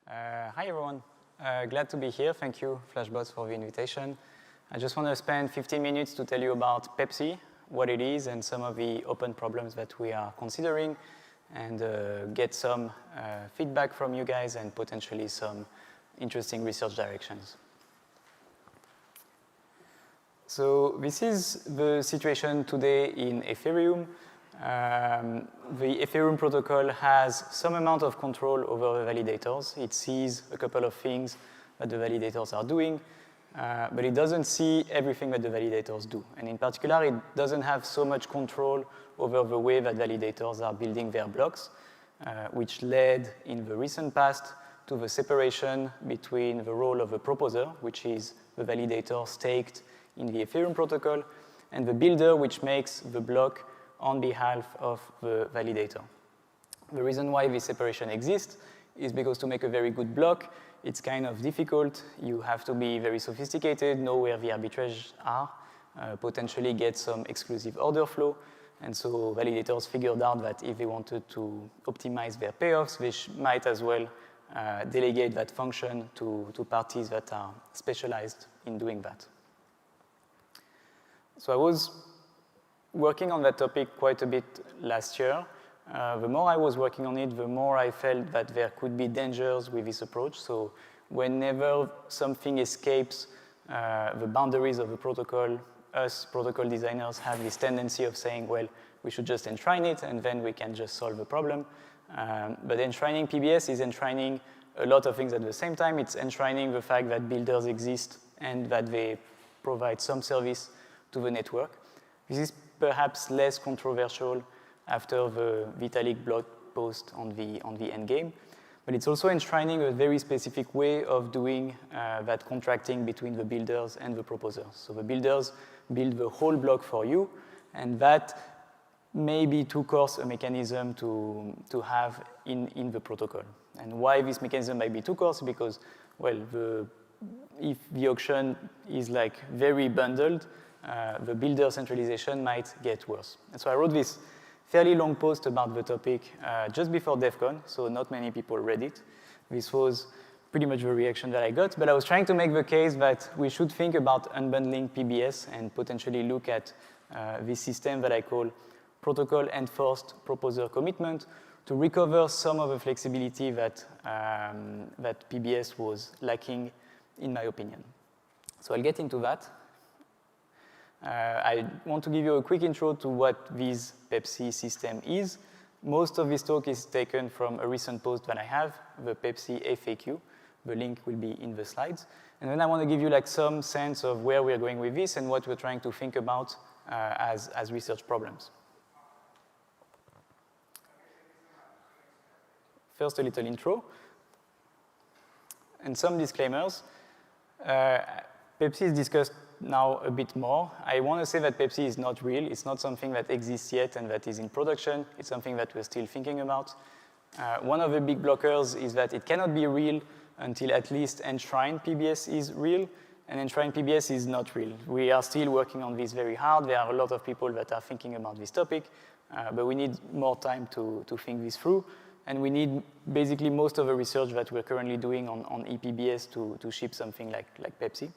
Hi everyone, glad to be here. Thank you, Flashbots, for the invitation. I just want to spend 15 minutes to tell you about PEPC, what it is, and some of the open problems that we are considering, and get some feedback from you guys and potentially some interesting research directions. So this is the situation today in Ethereum. The Ethereum protocol has some amount of control over the validators. It sees a couple of things that the validators are doing, but it doesn't see everything that the validators do. And in particular, it doesn't have so much control over the way that validators are building their blocks, which led in the recent past to the separation between the role of the proposer, which is the validator staked in the Ethereum protocol, and the builder, which makes the block on behalf of the validator. The reason why this separation exists is because to make a very good block, it's kind of difficult. You have to be very sophisticated, know where the arbitrage are, potentially get some exclusive order flow. And so validators figured out that if they wanted to optimize their payoffs, they might as well delegate that function to parties that are specialized in doing that. So I was working on that topic quite a bit last year. The more I was working on it, the more I felt that there could be dangers with this approach. So whenever something escapes the boundaries of the protocol, us protocol designers have this tendency of saying, well, we should just enshrine it, and then we can just solve the problem. But enshrining PBS is enshrining a lot of things at the same time. It's enshrining the fact that builders exist and that they provide some service to the network. This is perhaps less controversial after the Vitalik blog post on the endgame, but it's also enshrining a very specific way of doing that contracting between the builders and the proposers. So the builders build the whole block for you, and that may be too coarse a mechanism to have in the protocol. And why this mechanism might be too coarse? Because, well, if the auction is like very bundled, the builder centralization might get worse. And so I wrote this fairly long post about the topic just before DEF CON, so not many people read it. This was pretty much the reaction that I got, but I was trying to make the case that we should think about unbundling PBS and potentially look at this system that I call protocol enforced proposer commitment to recover some of the flexibility that PBS was lacking, in my opinion. So I'll get into that. I want to give you a quick intro to what this PEPC system is. Most of this talk is taken from a recent post that I have, the PEPC FAQ. The link will be in the slides. And then I want to give you like some sense of where we're going with this and what we're trying to think about as research problems. First, a little intro and some disclaimers. PEPC is discussed now a bit more. I want to say that PEPC is not real. It's not something that exists yet and that is in production. It's something that we're still thinking about. One of the big blockers is that it cannot be real until at least enshrined PBS is real, and enshrined PBS is not real. We are still working on this very hard. There are a lot of people that are thinking about this topic, but we need more time to think this through, and we need basically most of the research that we're currently doing on ePBS to ship something like PEPC.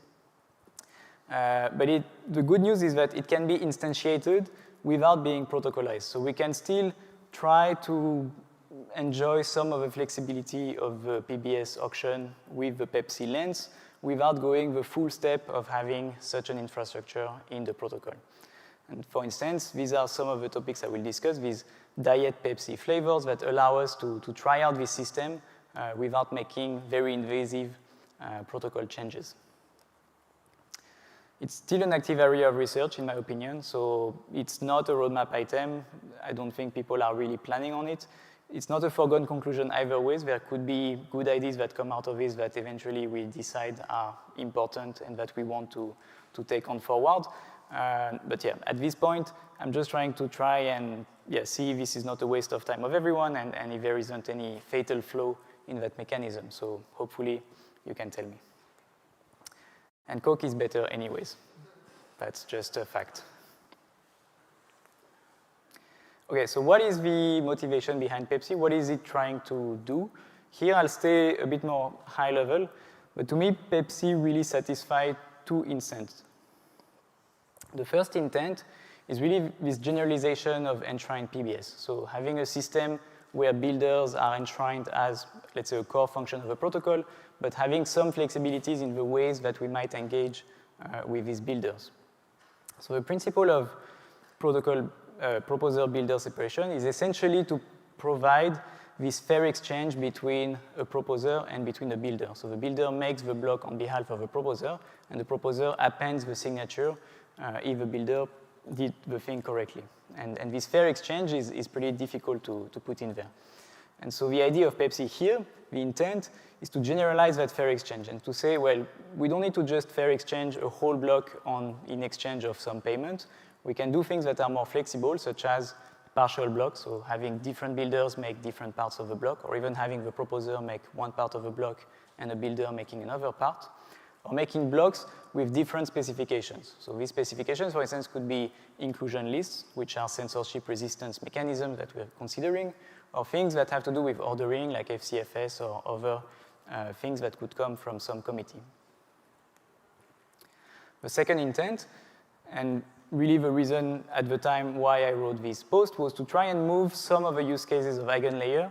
But the good news is that it can be instantiated without being protocolized. So we can still try to enjoy some of the flexibility of the PBS auction with the PEPC lens without going the full step of having such an infrastructure in the protocol. And for instance, these are some of the topics I will discuss, these diet PEPC flavors that allow us to try out this system without making very invasive protocol changes. It's still an active area of research, in my opinion, so it's not a roadmap item. I don't think people are really planning on it. It's not a foregone conclusion either way. There could be good ideas that come out of this that eventually we decide are important and that we want to take on forward. But yeah, at this point, I'm just trying to and see if this is not a waste of time of everyone and if there isn't any fatal flaw in that mechanism. So hopefully you can tell me. And Coke is better anyways. That's just a fact. Okay, so what is the motivation behind PEPC? What is it trying to do? Here I'll stay a bit more high level, but to me, PEPC really satisfies two intents. The first intent is really this generalization of enshrined PBS. So having a system where builders are enshrined as, let's say, a core function of a protocol, but having some flexibilities in the ways that we might engage with these builders. So the principle of protocol proposer-builder separation is essentially to provide this fair exchange between a proposer and between a builder. So the builder makes the block on behalf of a proposer, and the proposer appends the signature if the builder did the thing correctly. And this fair exchange is pretty difficult to put in there. And so the idea of PEPC here, the intent, is to generalize that fair exchange and to say, well, we don't need to just fair exchange a whole block in exchange of some payment. We can do things that are more flexible, such as partial blocks, so having different builders make different parts of the block, or even having the proposer make one part of the block and a builder making another part, or making blocks with different specifications. So these specifications, for instance, could be inclusion lists, which are censorship resistance mechanisms that we're considering, or things that have to do with ordering, like FCFS or other things that could come from some committee. The second intent, and really the reason at the time why I wrote this post, was to try and move some of the use cases of eigenlayer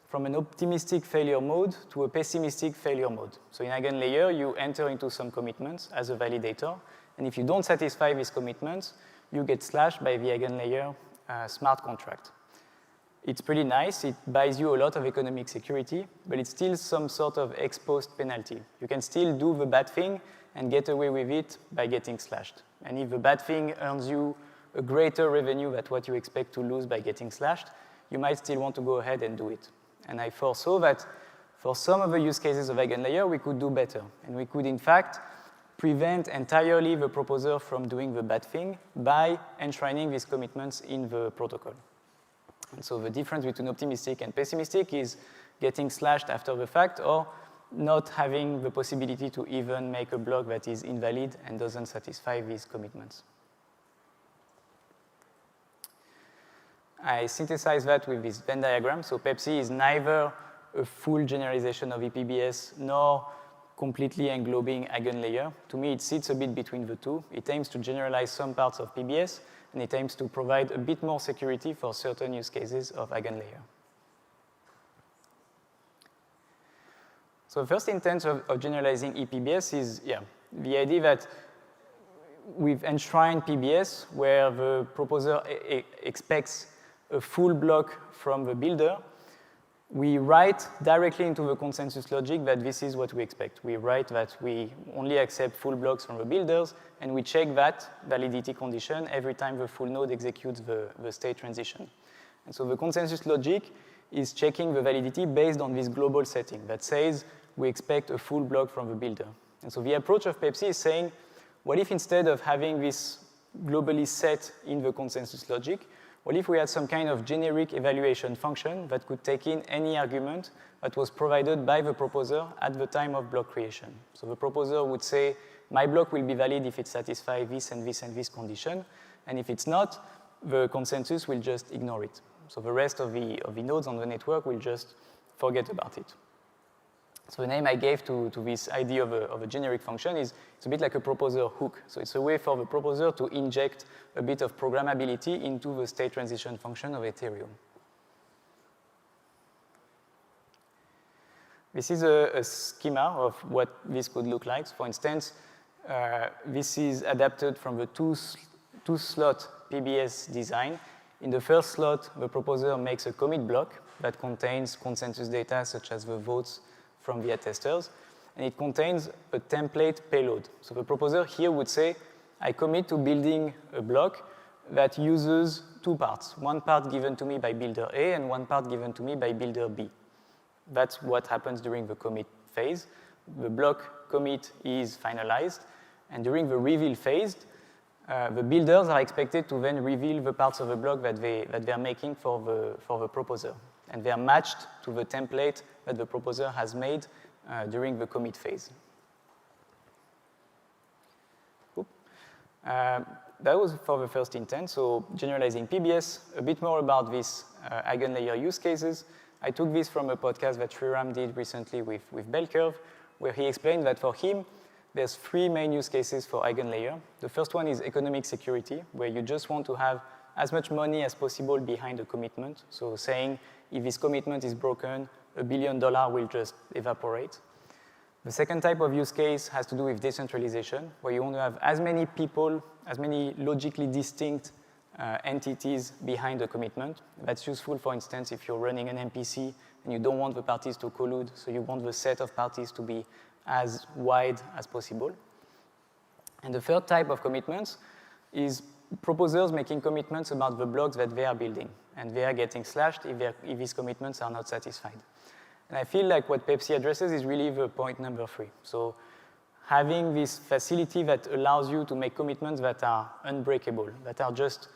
from an optimistic failure mode to a pessimistic failure mode. So in eigenlayer, you enter into some commitments as a validator, and if you don't satisfy these commitments, you get slashed by the eigenlayer smart contract. It's pretty nice. It buys you a lot of economic security, but it's still some sort of ex post penalty. You can still do the bad thing and get away with it by getting slashed. And if the bad thing earns you a greater revenue than what you expect to lose by getting slashed, you might still want to go ahead and do it. And I foresaw that for some of the use cases of eigenlayer, we could do better. And we could, in fact, prevent entirely the proposer from doing the bad thing by enshrining these commitments in the protocol. And so the difference between optimistic and pessimistic is getting slashed after the fact or not having the possibility to even make a block that is invalid and doesn't satisfy these commitments. I synthesized that with this Venn diagram. So PEPC is neither a full generalization of ePBS nor completely englobing eigenlayer. To me, it sits a bit between the two. It aims to generalize some parts of PBS, and it aims to provide a bit more security for certain use cases of eigenlayer. So the first intent of generalizing ePBS is the idea that we've enshrined PBS where the proposer expects a full block from the builder. We write directly into the consensus logic that this is what we expect. We write that we only accept full blocks from the builders, and we check that validity condition every time the full node executes the state transition. And so the consensus logic is checking the validity based on this global setting that says we expect a full block from the builder. And so the approach of PEPC is saying, what if instead of having this globally set in the consensus logic, what if we had some kind of generic evaluation function that could take in any argument that was provided by the proposer at the time of block creation? So the proposer would say, my block will be valid if it satisfies this and this and this condition, and if it's not, the consensus will just ignore it. So the rest of the nodes on the network will just forget about it. So the name I gave to this idea of a generic function is it's a bit like a proposer hook. So it's a way for the proposer to inject a bit of programmability into the state transition function of Ethereum. This is a schema of what this could look like. So for instance, this is adapted from the two-slot PBS design. In the first slot, the proposer makes a commit block that contains consensus data such as the votes from the attesters, and it contains a template payload. So the proposer here would say, I commit to building a block that uses two parts, one part given to me by builder A and one part given to me by builder B. That's what happens during the commit phase. The block commit is finalized, and during the reveal phase, the builders are expected to then reveal the parts of the block that they're making for the proposer. And they are matched to the template that the proposer has made during the commit phase. That was for the first intent, so generalizing PBS, a bit more about these eigenlayer use cases. I took this from a podcast that Sriram did recently with Bell Curve, where he explained that for him, there's 3 main use cases for eigenlayer. The first one is economic security, where you just want to have as much money as possible behind a commitment. So saying if this commitment is broken, $1 billion will just evaporate. The second type of use case has to do with decentralization, where you want to have as many people, as many logically distinct entities behind a commitment. That's useful, for instance, if you're running an MPC and you don't want the parties to collude, so you want the set of parties to be as wide as possible. And the third type of commitments is proposers making commitments about the blocks that they are building, and they are getting slashed if these commitments are not satisfied. And I feel like what PEPC addresses is really the point number 3. So having this facility that allows you to make commitments that are unbreakable, that are just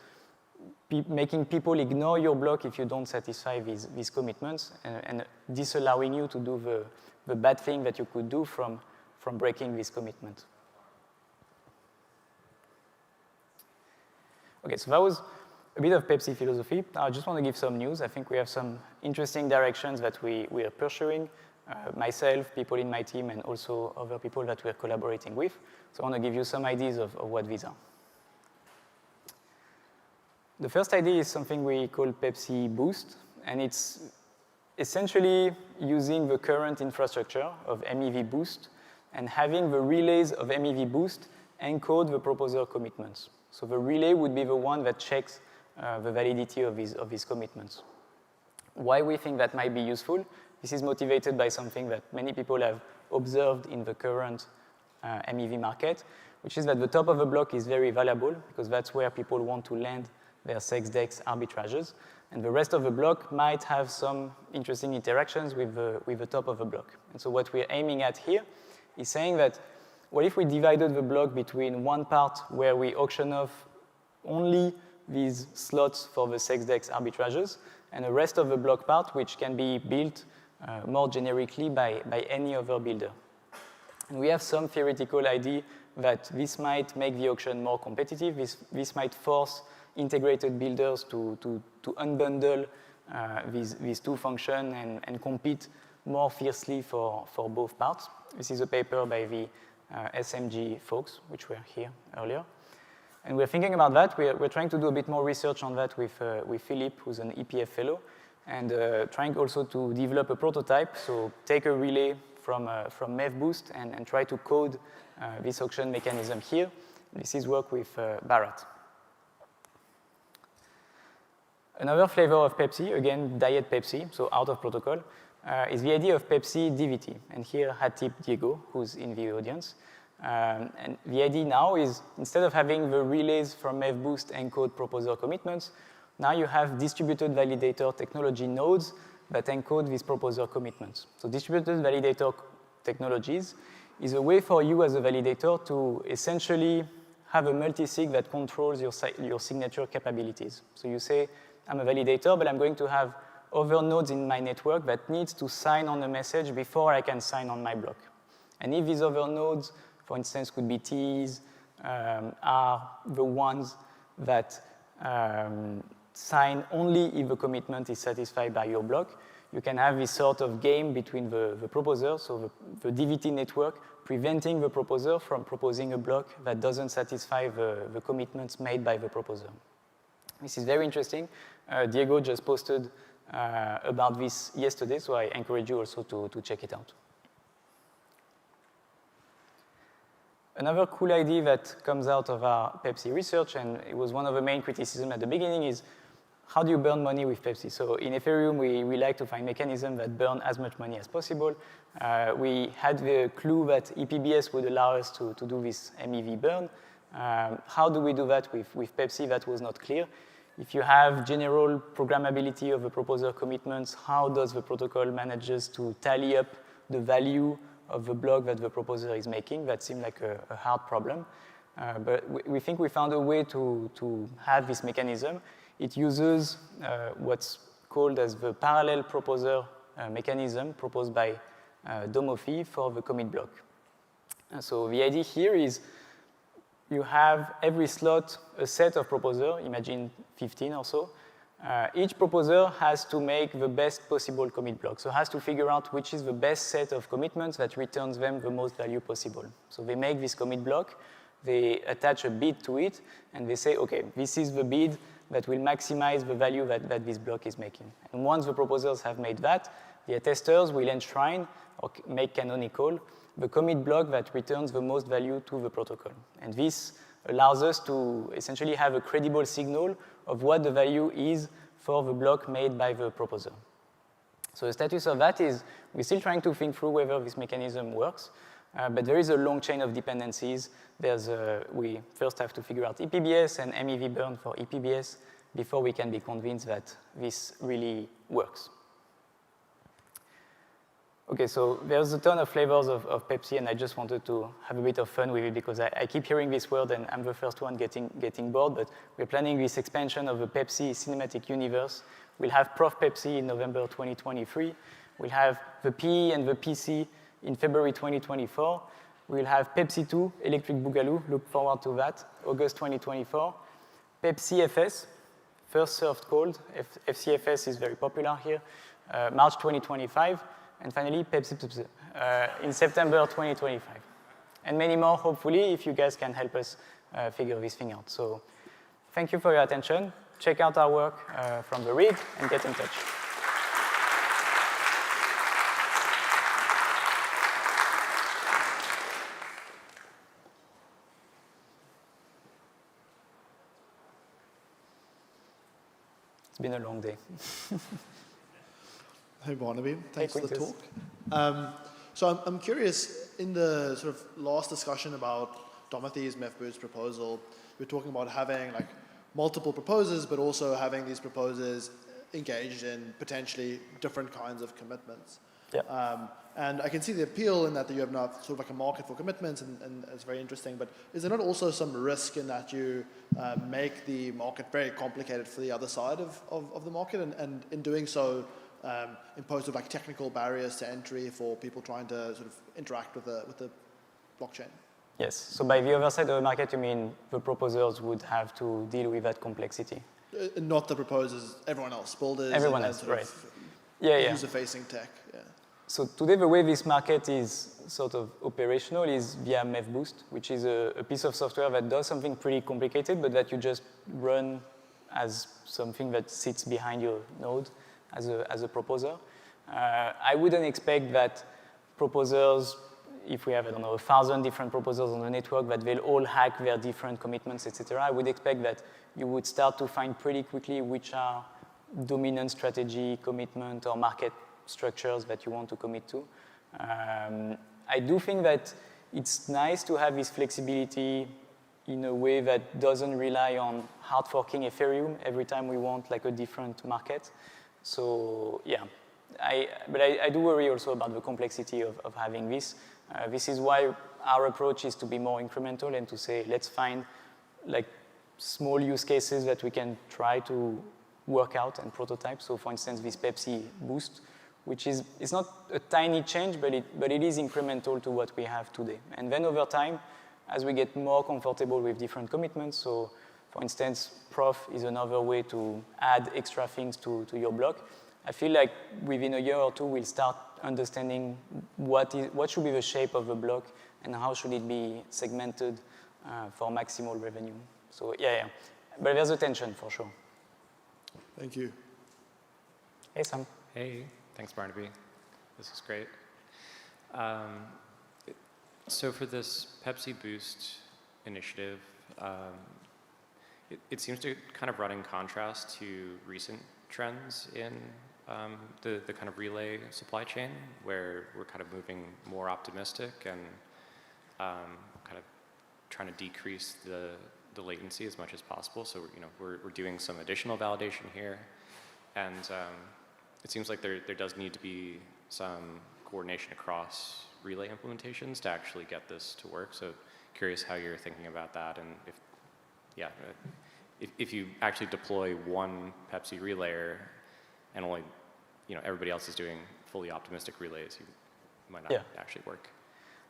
making people ignore your block if you don't satisfy these commitments, and disallowing you to do the bad thing that you could do from breaking this commitment. Okay, so that was a bit of PEPC philosophy. I just want to give some news. I think we have some interesting directions that we are pursuing, myself, people in my team, and also other people that we're collaborating with. So I want to give you some ideas of what these are. The first idea is something we call PEPC Boost, and it's essentially using the current infrastructure of MEV-Boost and having the relays of MEV-Boost encode the proposer commitments. So the relay would be the one that checks the validity of these commitments. Why we think that might be useful? This is motivated by something that many people have observed in the current MEV market, which is that the top of the block is very valuable because that's where people want to land their SEX-DEX arbitrages, and the rest of the block might have some interesting interactions with the top of the block. And so what we're aiming at here is saying that, what if we divided the block between one part where we auction off only these slots for the SEX-DEX arbitrages, and the rest of the block part which can be built more generically by any other builder. And we have some theoretical idea that this might make the auction more competitive. This might force integrated builders to unbundle these two functions and compete more fiercely for both parts. This is a paper by the SMG folks, which were here earlier. And we're thinking about that. We're trying to do a bit more research on that with Philippe, who's an EPF fellow, and trying also to develop a prototype. So take a relay from MEV-Boost and try to code this auction mechanism here. This is work with Bharat. Another flavor of PEPC, again, diet PEPC, so out of protocol, is the idea of PEPC DVT. And here, Hatip Diego, who's in the audience. And the idea now is, instead of having the relays from MEV-Boost encode proposer commitments, now you have distributed validator technology nodes that encode these proposer commitments. So distributed validator technologies is a way for you as a validator to essentially have a multisig that controls your signature capabilities. So you say, I'm a validator, but I'm going to have other nodes in my network that needs to sign on a message before I can sign on my block. And if these other nodes, for instance, could be Ts, are the ones that sign only if the commitment is satisfied by your block, you can have this sort of game between the proposer, so the DVT network, preventing the proposer from proposing a block that doesn't satisfy the commitments made by the proposer. This is very interesting. Diego just posted about this yesterday, so I encourage you also to check it out. Another cool idea that comes out of our PEPC research, and it was one of the main criticisms at the beginning, is how do you burn money with PEPC? So in Ethereum, we like to find mechanisms that burn as much money as possible. We had the clue that EPBS would allow us to do this MEV burn. How do we do that with PEPC? That was not clear. If you have general programmability of the proposer commitments, how does the protocol manages to tally up the value of the block that the proposer is making? That seemed like a hard problem. But we think we found a way to have this mechanism. It uses what's called as the parallel proposer mechanism proposed by Domofy for the commit block. So the idea here is you have every slot a set of proposer, imagine 15 or so, each proposer has to make the best possible commit block. So has to figure out which is the best set of commitments that returns them the most value possible. So they make this commit block, they attach a bid to it, and they say, okay, this is the bid that will maximize the value that this block is making. And once the proposers have made that, the attesters will enshrine or make canonical the commit block that returns the most value to the protocol. And this allows us to essentially have a credible signal of what the value is for the block made by the proposer. So the status of that is we're still trying to think through whether this mechanism works, but there is a long chain of dependencies. We first have to figure out ePBS and MEV burn for ePBS before we can be convinced that this really works. Okay, so there's a ton of flavors of PEPC, and I just wanted to have a bit of fun with it because I keep hearing this word, and I'm the first one getting bored, but we're planning this expansion of the PEPC cinematic universe. We'll have Prof PEPC in November 2023. We'll have the PE and the PC in February 2024. We'll have PEPC 2, Electric Boogaloo, look forward to that, August 2024. PEPCFS, first served cold, FCFS is very popular here, March 2025. And finally, PEPC in September 2025. And many more, hopefully, if you guys can help us figure this thing out. So thank you for your attention. Check out our work from the rig and get in touch. It's been a long day. Hey, Barnabé, thanks for the talk. So I'm curious, in the sort of last discussion about Timothy's MEV-Boost proposal, we're talking about having like multiple proposers, but also having these proposers engaged in potentially different kinds of commitments. Yeah. And I can see the appeal in that you have now sort of like a market for commitments, and it's very interesting, but is there not also some risk in that you make the market very complicated for the other side of the market, and in doing so, impose sort of like technical barriers to entry for people trying to sort of interact with the blockchain? Yes, so by the other side of the market, you mean the proposers would have to deal with that complexity? Not the proposers, everyone else, builders, everyone and else, sort right. of Yeah. user-facing tech. Yeah. So today the way this market is sort of operational is via MEV-Boost, which is a piece of software that does something pretty complicated, but that you just run as something that sits behind your node as a proposer. I wouldn't expect that proposers, if we have, I don't know, 1,000 different proposers on the network, that they'll all hack their different commitments, etc. I would expect that you would start to find pretty quickly which are dominant strategy, commitment, or market structures that you want to commit to. I do think that it's nice to have this flexibility in a way that doesn't rely on hard forking Ethereum every time we want like a different market. So yeah, but I do worry also about the complexity of having this. This is why our approach is to be more incremental and to say, let's find like small use cases that we can try to work out and prototype. So for instance, this PEPC boost, which is, it's not a tiny change, but it is incremental to what we have today. And then over time, as we get more comfortable with different commitments, so for instance, Prof is another way to add extra things to your block. I feel like within a year or two, we'll start understanding what should be the shape of the block and how should it be segmented for maximal revenue. So yeah. But there's a tension for sure. Thank you. Hey, Sam. Hey, thanks, Barnabé. This is great. So for this PEPC Boost initiative, it seems to kind of run in contrast to recent trends in the kind of relay supply chain, where we're kind of moving more optimistic and kind of trying to decrease the latency as much as possible. So we're doing some additional validation here, and it seems like there does need to be some coordination across relay implementations to actually get this to work. So curious how you're thinking about that, and if you actually deploy one PEPC relayer and only everybody else is doing fully optimistic relays, you might not actually work.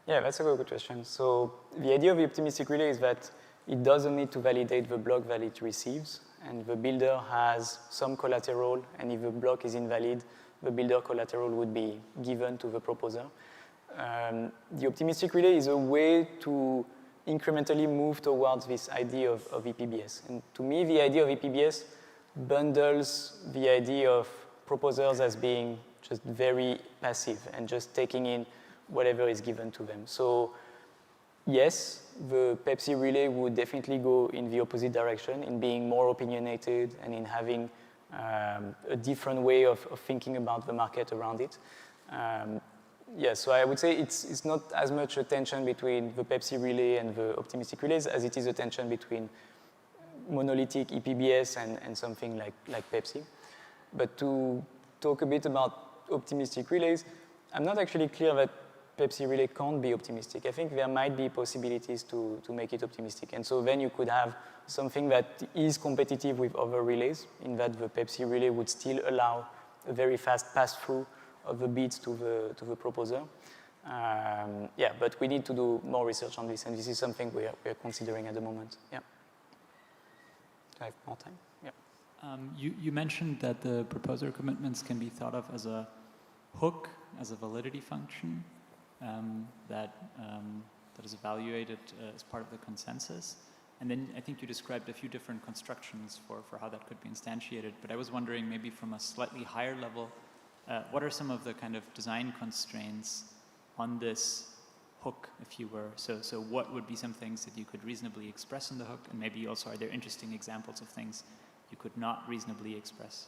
Yeah, that's a good question. So the idea of the optimistic relay is that it doesn't need to validate the block that it receives. and the builder has some collateral, and if the block is invalid, the builder collateral would be given to the proposer. The optimistic relay is a way to incrementally move towards this idea of EPBS. And to me, the idea of EPBS bundles the idea of proposers as being just very passive and just taking in whatever is given to them. So yes, the PEPC relay would definitely go in the opposite direction, in being more opinionated and in having a different way of thinking about the market around it. Yeah, so I would say it's not as much a tension between the PEPC relay and the optimistic relays as it is a tension between monolithic EPBS and something like PEPC. But to talk a bit about optimistic relays, I'm not actually clear that PEPC relay can't be optimistic. I think there might be possibilities to make it optimistic. And so then you could have something that is competitive with other relays, in that the PEPC relay would still allow a very fast pass-through of the bits to the proposer. Yeah, but we need to do more research on this, and this is something we are considering at the moment. Yeah. Do I have more time? Yeah. You mentioned that the proposer commitments can be thought of as a hook, as a validity function that is evaluated as part of the consensus. And then I think you described a few different constructions for how that could be instantiated. But I was wondering, maybe from a slightly higher level, what are some of the kind of design constraints on this hook, if you were? So what would be some things that you could reasonably express in the hook? And maybe also, are there interesting examples of things you could not reasonably express?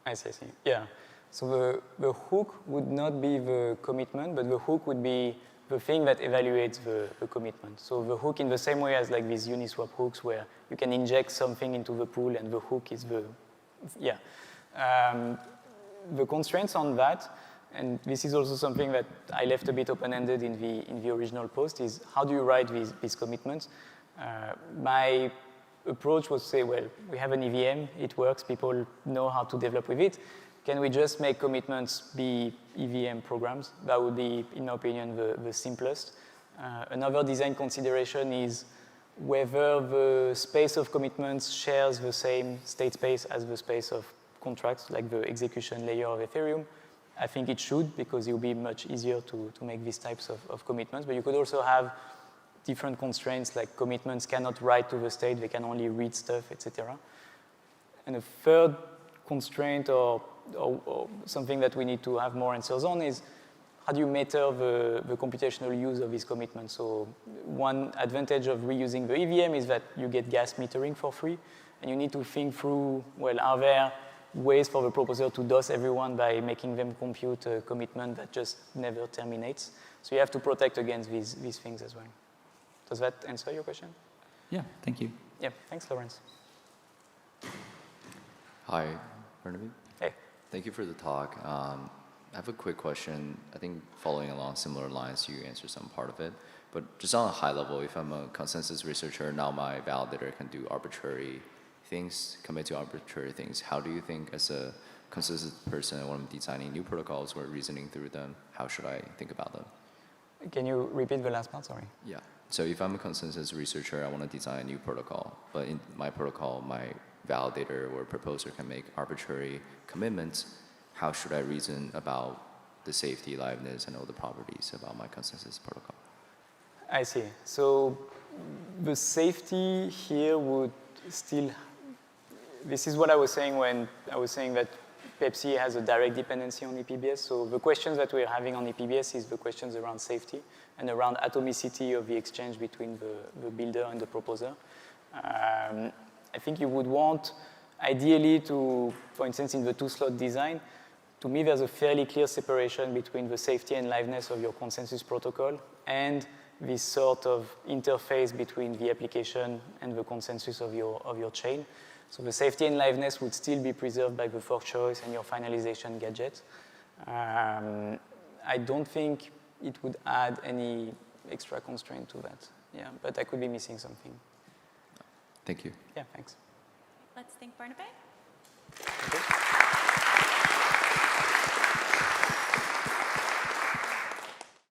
I see. Yeah. So the hook would not be the commitment, but the hook would be the thing that evaluates the commitment. So the hook, in the same way as like these Uniswap hooks, where you can inject something into the pool and the hook is the, yeah. The constraints on that, and this is also something that I left a bit open-ended in the original post, is how do you write these commitments? My approach was to say, well, we have an EVM, it works, people know how to develop with it. Can we just make commitments be EVM programs? That would be, in my opinion, the simplest. Another design consideration is whether the space of commitments shares the same state space as the space of contracts, like the execution layer of Ethereum. I think it should, because it will be much easier to make these types of commitments. But you could also have different constraints, like commitments cannot write to the state, they can only read stuff, etc. And a third constraint or something that we need to have more answers on is how do you meter the computational use of these commitments? So one advantage of reusing the EVM is that you get gas metering for free, and you need to think through, well, are there ways for the proposer to DOS everyone by making them compute a commitment that just never terminates? So you have to protect against these things as well. Does that answer your question? Yeah, thank you. Yeah, thanks, Lawrence. Hi, Barnabé. Hey. Thank you for the talk. I have a quick question. I think following along similar lines, you answered some part of it. But just on a high level, if I'm a consensus researcher, now my validator can do arbitrary things, commit to arbitrary things. How do you think, as a consensus person, when I'm designing new protocols or reasoning through them, how should I think about them? Can you repeat the last part? Sorry. Yeah. So if I'm a consensus researcher, I want to design a new protocol. But in my protocol, my validator or proposer can make arbitrary commitments. How should I reason about the safety, liveness, and all the properties about my consensus protocol? I see. So the safety here would still, this is what I was saying when I was saying that PEPC has a direct dependency on EPBS. So the questions that we're having on EPBS is the questions around safety and around atomicity of the exchange between the builder and the proposer. I think you would want, ideally, to, for instance, in the two-slot design, to me, there's a fairly clear separation between the safety and liveness of your consensus protocol and this sort of interface between the application and the consensus of your chain. So the safety and liveness would still be preserved by the fork choice and your finalization gadget. I don't think it would add any extra constraint to that. Yeah, but I could be missing something. Thank you. Yeah, thanks. Let's thank Barnabé.